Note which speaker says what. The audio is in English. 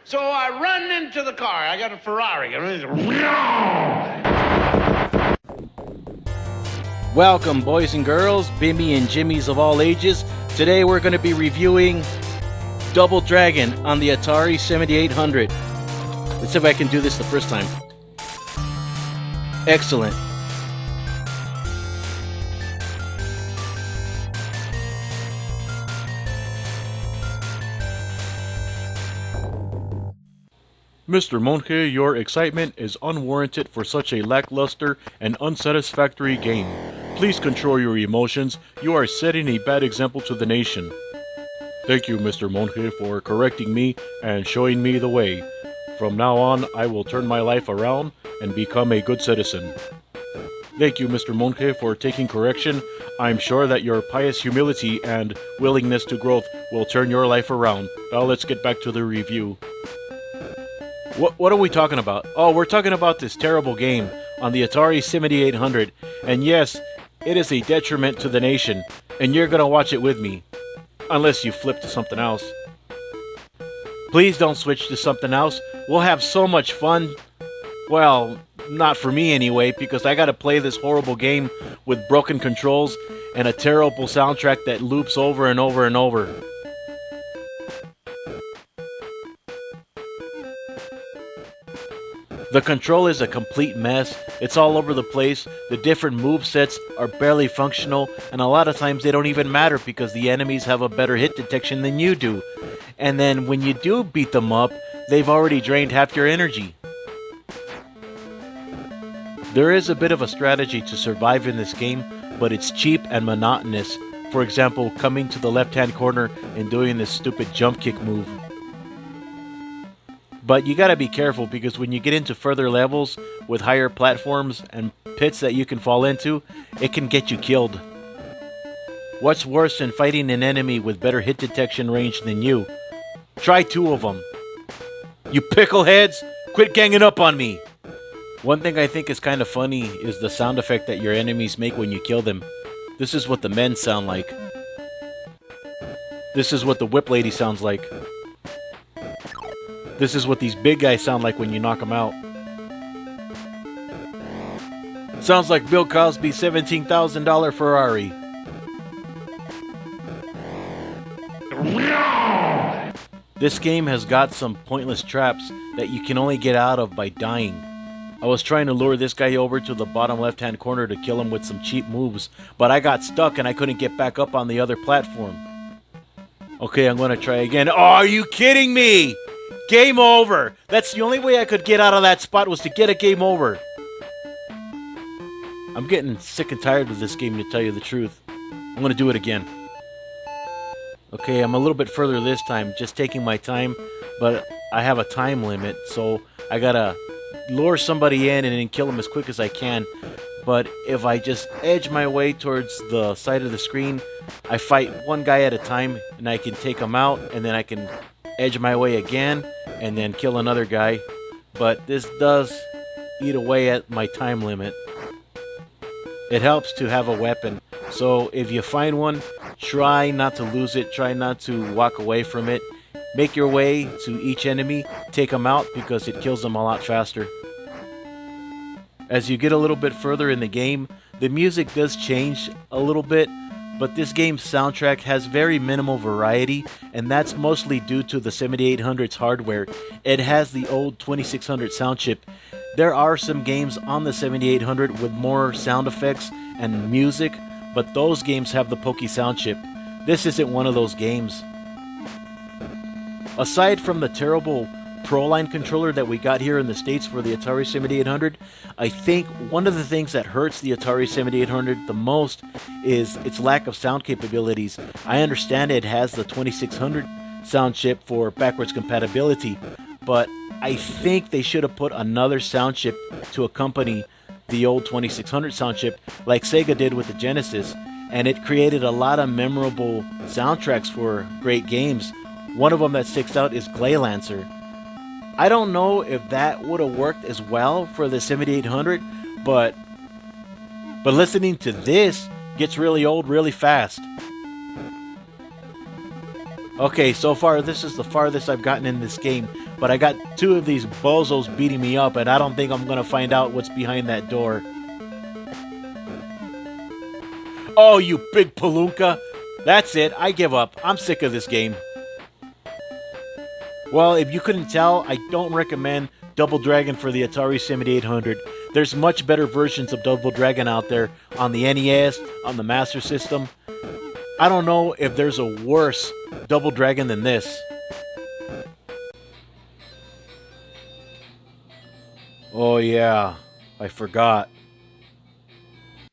Speaker 1: So I run into the car. I got a Ferrari.
Speaker 2: Welcome, boys and girls, Bimmy and Jimmys of all ages. Today we're going to be reviewing Double Dragon on the Atari 7800. Let's see if I can do this the first time. Excellent.
Speaker 3: Mr. Monge, your excitement is unwarranted for such a lackluster and unsatisfactory game. Please control your emotions. You are setting a bad example to the nation. Thank you, Mr. Monge, for correcting me and showing me the way. From now on, I will turn my life around and become a good citizen. Thank you, Mr. Monge, for taking correction. I'm sure that your pious humility and willingness to growth will turn your life around. Now let's get back to the review.
Speaker 2: What are we talking about? Oh, we're talking about this terrible game on the Atari 7800. And yes, it is a detriment to the nation. And you're going to watch it with me. Unless you flip to something else. Please don't switch to something else. We'll have so much fun. Well, not for me anyway, because I got to play this horrible game with broken controls and a terrible soundtrack that loops over and over and over. The control is a complete mess. It's all over the place. The different movesets are barely functional, and a lot of times they don't even matter because the enemies have a better hit detection than you do. And then when you do beat them up, they've already drained half your energy. There is a bit of a strategy to survive in this game, but it's cheap and monotonous. For example, coming to the left-hand corner and doing this stupid jump kick move. But you gotta be careful because when you get into further levels with higher platforms and pits that you can fall into, it can get you killed. What's worse than fighting an enemy with better hit detection range than you? Try two of them. You pickleheads, quit ganging up on me! One thing I think is kind of funny is the sound effect that your enemies make when you kill them. This is what the men sound like. This is what the whip lady sounds like. This is what these big guys sound like when you knock them out. Sounds like Bill Cosby's $17,000 Ferrari. This game has got some pointless traps that you can only get out of by dying. I was trying to lure this guy over to the bottom left-hand corner to kill him with some cheap moves, but I got stuck and I couldn't get back up on the other platform. Okay, I'm gonna try again. Oh, are you kidding me? Game over! That's the only way I could get out of that spot was to get a game over. I'm getting sick and tired of this game, to tell you the truth. I'm gonna do it again. Okay, I'm a little bit further this time, just taking my time, but I have a time limit, so I gotta lure somebody in and then kill them as quick as I can. But if I just edge my way towards the side of the screen, I fight one guy at a time, and I can take him out, and then I can edge my way again, and then kill another guy. But this does eat away at my time limit. It helps to have a weapon. So if you find one, try not to lose it. Try not to walk away from it. Make your way to each enemy. Take them out because it kills them a lot faster. As you get a little bit further in the game, the music does change a little bit. But this game's soundtrack has very minimal variety, and that's mostly due to the 7800's hardware. It has the old 2600 sound chip. There are some games on the 7800 with more sound effects and music, but those games have the pokey sound chip. This isn't one of those games. Aside from the terrible Pro-Line controller that we got here in the States for the Atari 7800, I think one of the things that hurts the Atari 7800 the most is its lack of sound capabilities. I understand it has the 2600 sound chip for backwards compatibility, but I think they should have put another sound chip to accompany the old 2600 sound chip like Sega did with the Genesis, and it created a lot of memorable soundtracks for great games. One of them that sticks out is Glaylancer. I don't know if that would have worked as well for the 7800, but listening to this gets really old really fast. Okay, so far this is the farthest I've gotten in this game, but I got two of these bozos beating me up, and I don't think I'm gonna find out what's behind that door. Oh, you big palooka! That's it, I give up. I'm sick of this game. Well, if you couldn't tell, I don't recommend Double Dragon for the Atari 7800. There's much better versions of Double Dragon out there on the NES, on the Master System. I don't know if there's a worse Double Dragon than this. Oh yeah, I forgot.